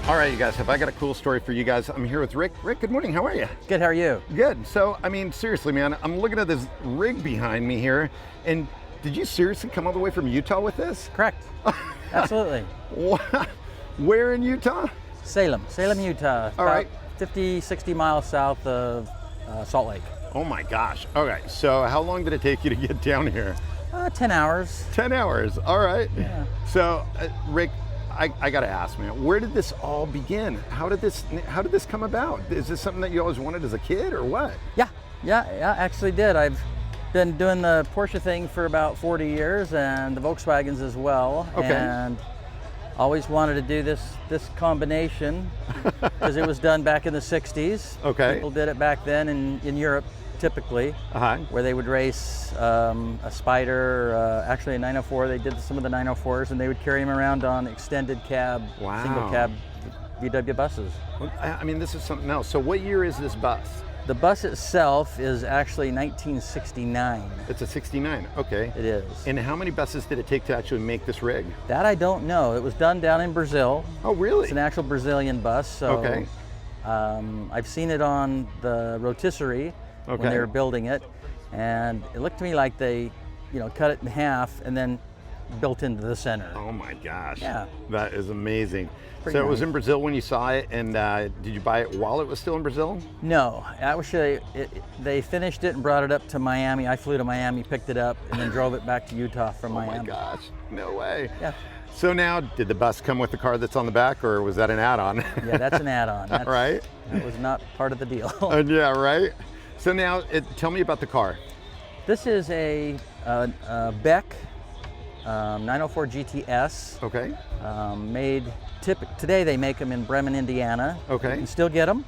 All right, you guys, have I got a cool story for you guys. I'm here with Rick. Rick, good morning. How are you? Good, how are you? Good. So, I mean, seriously, man, I'm looking at this rig behind me here, and did you seriously come all the way from Utah with this? Correct. Absolutely. Where in Utah? Salem, Utah. All right. 50, 60 miles south of Salt Lake. Oh my gosh. Okay, so how long did it take you to get down here? 10 hours. 10 hours. All right. Yeah. So, Rick, I gotta ask, man, where did this all begin? How did this come about? Is this something that you always wanted as a kid, or what? Yeah, actually did. I've been doing the Porsche thing for about 40 years and the Volkswagens as well. Okay. And always wanted to do this combination because it was done back in the 60s. Okay. People did it back then in Europe, typically, where they would race a Spider, actually a 904. They did some of the 904s, and they would carry them around on extended cab, single cab VW buses. I mean, this is something else. So what year is this bus? The bus itself is actually 1969. It's a 69, okay. It is. And how many buses did it take to actually make this rig? That I don't know. It was done down in Brazil. Oh, really? It's an actual Brazilian bus. So, okay. I've seen it on the rotisserie when they were building it, and it looked to me like they, cut it in half and then built into the center. Oh my gosh. Yeah. That is amazing. Pretty So it was nice. in Brazil when you saw it, and did you buy it while it was still in Brazil? No, actually, they finished it and brought it up to Miami. I flew to Miami, picked it up, and then drove it back to Utah from Miami. Oh my gosh, no way. Yeah. So now, did the bus come with the car that's on the back, or was that an add-on? Yeah, that's an add-on. Right? That was not part of the deal. Yeah, right? So now, tell me about the car. This is a Beck 904 GTS. Okay. Today they make them in Bremen, Indiana. Okay. You can still get them.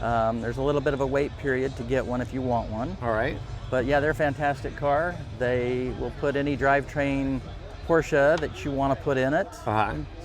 There's a little bit of a wait period to get one if you want one. All right. But yeah, they're a fantastic car. They will put any drivetrain Porsche that you want to put in it.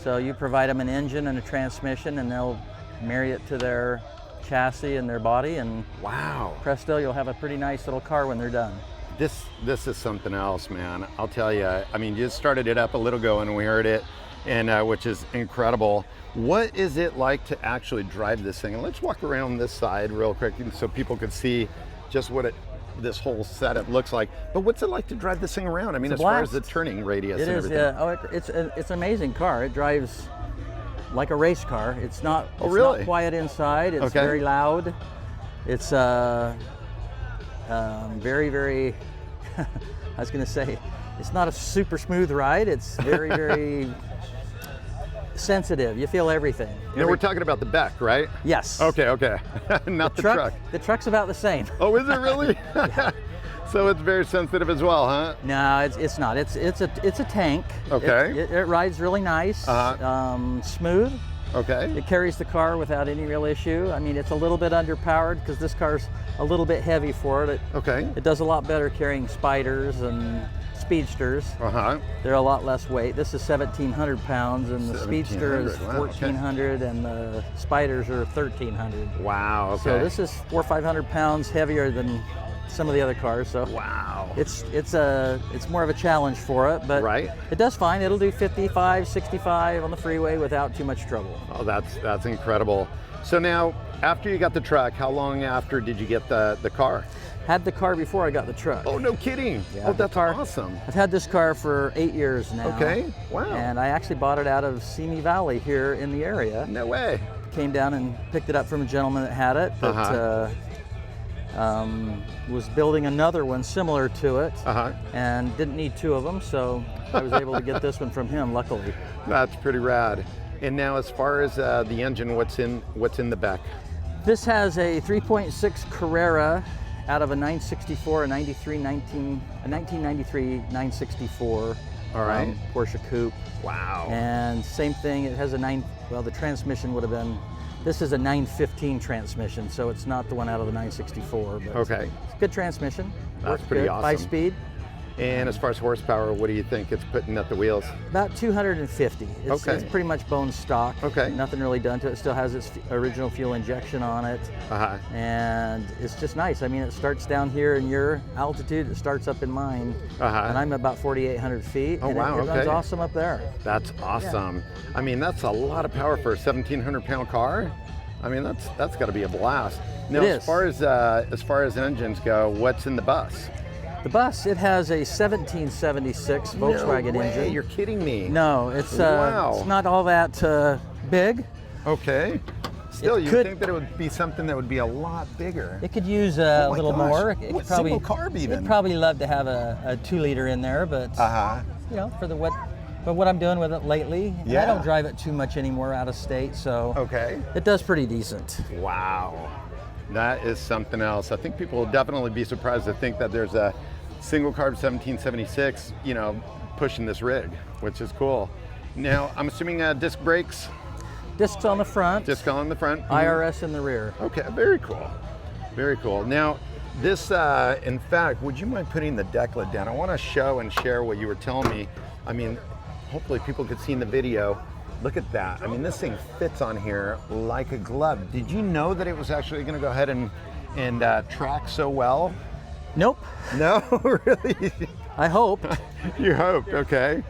So you provide them an engine and a transmission, and they'll marry it to their chassis and their body, and wow, presto, you'll have a pretty nice little car when they're done. This is something else, man. I'll tell you. I mean, you just started it up a little ago and we heard it, and which is incredible. What is it like to actually drive this thing? And let's walk around this side real quick so people could see just what this whole setup looks like. But what's it like to drive this thing around? I mean, as far as the turning radius and everything. It's an amazing car. It drives like a race car. It's not really? Not quiet inside. It's very loud. It's very, very, I was going to say, it's not a super smooth ride. It's very, very sensitive. You feel everything. We're talking about the Beck, right? Yes. Okay. Not the truck. The truck's about the same. Oh, is it really? So it's very sensitive as well, huh? No, it's not. It's a tank. Okay. It rides really nice, smooth. Okay. It carries the car without any real issue. I mean, it's a little bit underpowered because this car's a little bit heavy for it. It does a lot better carrying Spiders and Speedsters. They're a lot less weight. This is 1,700 pounds, and the Speedster is 1,400, and the Spiders are 1,300. Wow. Okay. So this is 400 or 500 pounds heavier than some of the other cars. So wow. It's more of a challenge for it, but it does fine. It'll do 55, 65 on the freeway without too much trouble. Oh, that's incredible. So now, after you got the truck, how long after did you get the car? Had the car before I got the truck. Oh, no kidding. Yeah, oh, that's awesome. I've had this car for 8 years now. Okay, wow. And I actually bought it out of Simi Valley here in the area. No way. Came down and picked it up from a gentleman that had it, but was building another one similar to it, and didn't need two of them, so I was able to get this one from him, luckily. That's pretty rad. And now, as far as the engine, what's in the Beck? This has a 3.6 Carrera out of a 964, a 1993 964. All right. Porsche Coupe. Wow. And same thing, it has a the transmission would have been, this is a 915 transmission, so it's not the one out of the 964. But it's a good transmission. That's pretty awesome. 5-speed. And as far as horsepower, what do you think it's putting at the wheels? About 250. Okay. It's pretty much bone stock. Okay. Nothing really done to it. It still has its original fuel injection on it. And it's just nice. I mean, it starts down here in your altitude. It starts up in mine. And I'm about 4,800 feet. Oh, and wow. It runs awesome up there. That's awesome. Yeah. I mean, that's a lot of power for a 1,700-pound car. I mean, that's got to be a blast. Now, as far as engines go, what's in the bus? The bus, it has a 1776 Volkswagen engine. You're kidding me. No, it's not all that big. Okay. Still, you'd think that it would be something that would be a lot bigger. It could use a little more. It could probably, single carb even? It'd probably love to have a 2-liter in there, but you know, for what I'm doing with it lately, I don't drive it too much anymore out of state, so it does pretty decent. Wow. That is something else. I think people will definitely be surprised to think that there's a single carb 1776, you know, pushing this rig, which is cool. Now, I'm assuming disc brakes? Discs on the front. Disc on the front. IRS in the rear. Okay, very cool. Very cool. Now, this, in fact, would you mind putting the deck lid down? I want to show and share what you were telling me. I mean, hopefully people could see in the video. Look at that. I mean, this thing fits on here like a glove. Did you know that it was actually going to go ahead and track so well? Nope. No, really? I hope. You hoped, okay.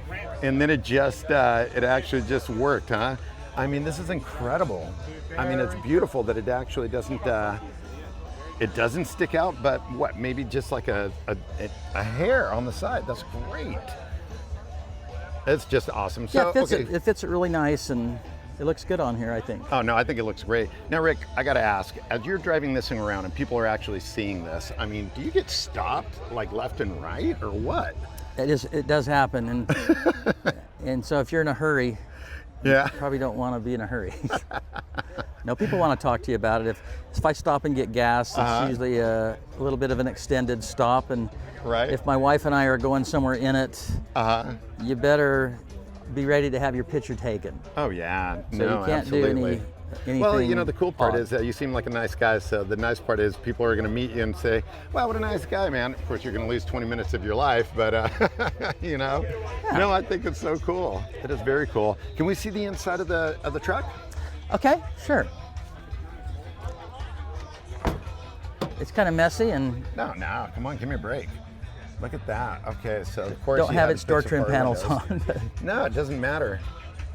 And then it actually just worked, huh? I mean, this is incredible. I mean, it's beautiful that it actually doesn't stick out, but what, maybe just like a hair on the side. That's great. It's just awesome. So, it fits it really nice, and it looks good on here, I think. Oh, no, I think it looks great. Now, Rick, I got to ask, as you're driving this thing around and people are actually seeing this, I mean, do you get stopped like left and right or what? It does happen. And, and so if you're in a hurry, you probably don't want to be in a hurry. No, people want to talk to you about it. If I stop and get gas, it's usually a little bit of an extended stop. And if my wife and I are going somewhere in it, you better be ready to have your picture taken. Oh yeah, so you can't do anything. Well, you know, the cool part is that you seem like a nice guy, so the nice part is people are going to meet you and say, wow, what a nice guy, man. Of course, you're going to lose 20 minutes of your life, but, you know. No, I think it's so cool. It is very cool. Can we see the inside of the truck? Okay, sure. It's kind of messy and... No, come on, give me a break. Look at that. Okay, so of course don't have its door trim panels on. No, it doesn't matter.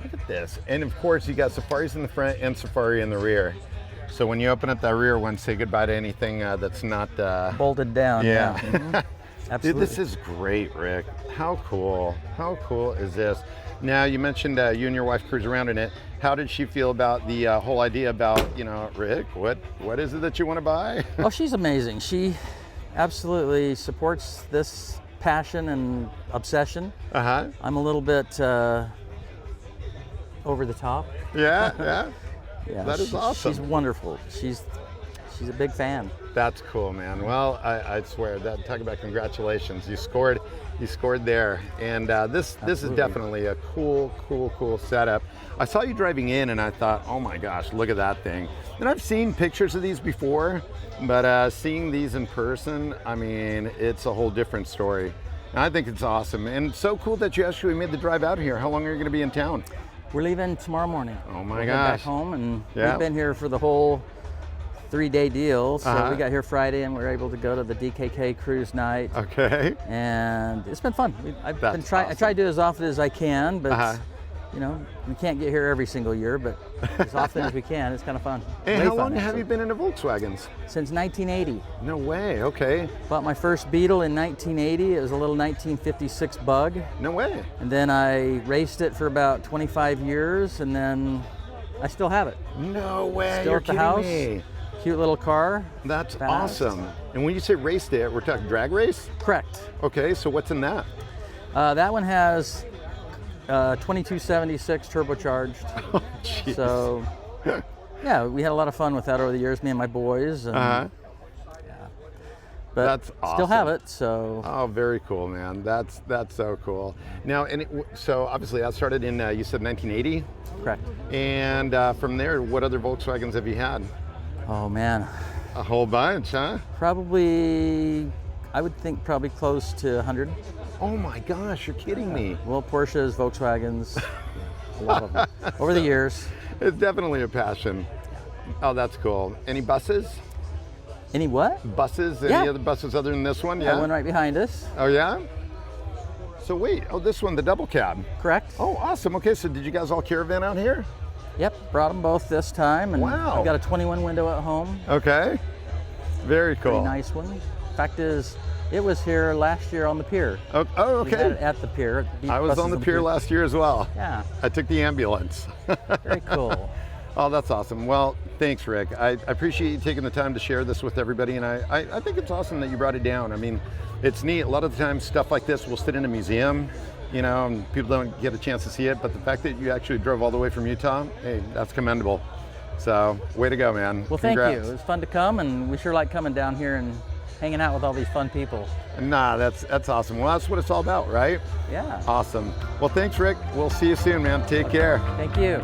Look at this. And of course you got Safaris in the front and Safari in the rear. So when you open up that rear one, say goodbye to anything that's not... bolted down. Yeah. Mm-hmm. Absolutely. Dude, this is great, Rick. How cool. How cool is this? Now, you mentioned you and your wife cruise around in it. How did she feel about the whole idea about, you know, Rick, what is it that you want to buy? Oh, she's amazing. She absolutely supports this passion and obsession. I'm a little bit over the top. Yeah. Yeah, that is awesome. She's wonderful. She's a big fan. That's cool, man. Well, I swear that, talk about congratulations. You scored there. And this is definitely a cool setup. I saw you driving in and I thought, oh my gosh, look at that thing. And I've seen pictures of these before, but seeing these in person, I mean, it's a whole different story. And I think it's awesome. And so cool that you actually made the drive out here. How long are you gonna be in town? We're leaving tomorrow morning. Oh my gosh. Head back home, and we've been here for the whole 3-day deal. So we got here Friday and we were able to go to the DKK cruise night. Okay. And it's been fun. I try to do it as often as I can, but you know, we can't get here every single year, but as often as we can, it's kind of fun. And how long have you been into Volkswagens? Since 1980. No way, okay. Bought my first Beetle in 1980. It was a little 1956 Bug. No way. And then I raced it for about 25 years, and then I still have it. No way, still you're at the house. Me. Cute little car. That's awesome. And when you say raced it, we're talking drag race? Correct. Okay, so what's in that? That one has 2276 turbocharged. Oh, geez. So, yeah, we had a lot of fun with that over the years, me and my boys. And, yeah. But that's awesome. Still have it, so. Oh, very cool, man. That's so cool. Now, so obviously that started in, you said 1980? Correct. And from there, what other Volkswagens have you had? Oh, man. A whole bunch, huh? Probably I would think probably close to 100. Oh my gosh, you're kidding me. Well, Porsches, Volkswagens, a lot of them over the years. It's definitely a passion. Oh, that's cool. Any buses? Any what? Buses? Any other buses other than this one? Yeah. That one right behind us. Oh yeah? So wait, this one, the double cab. Correct. Oh, awesome. Okay, so did you guys all caravan out here? Yep, brought them both this time. And wow. I've got a 21 window at home. Okay. Very cool. Pretty nice one. Fact is, it was here last year on the pier. Oh, okay. We had it at the pier. I was on the pier last year as well. Yeah. I took the ambulance. Very cool. Oh, that's awesome. Well, thanks, Rick. I appreciate you taking the time to share this with everybody, and I think it's awesome that you brought it down. I mean, it's neat. A lot of the times stuff like this will sit in a museum, you know, and people don't get a chance to see it, but the fact that you actually drove all the way from Utah, hey, that's commendable. So, way to go, man. Well, Congrats. thank you. It was fun to come, and we sure like coming down here and hanging out with all these fun people. Nah, that's awesome. Well, that's what it's all about, right? Yeah. Awesome. Well, thanks, Rick. We'll see you soon, man. Take care. Thank you.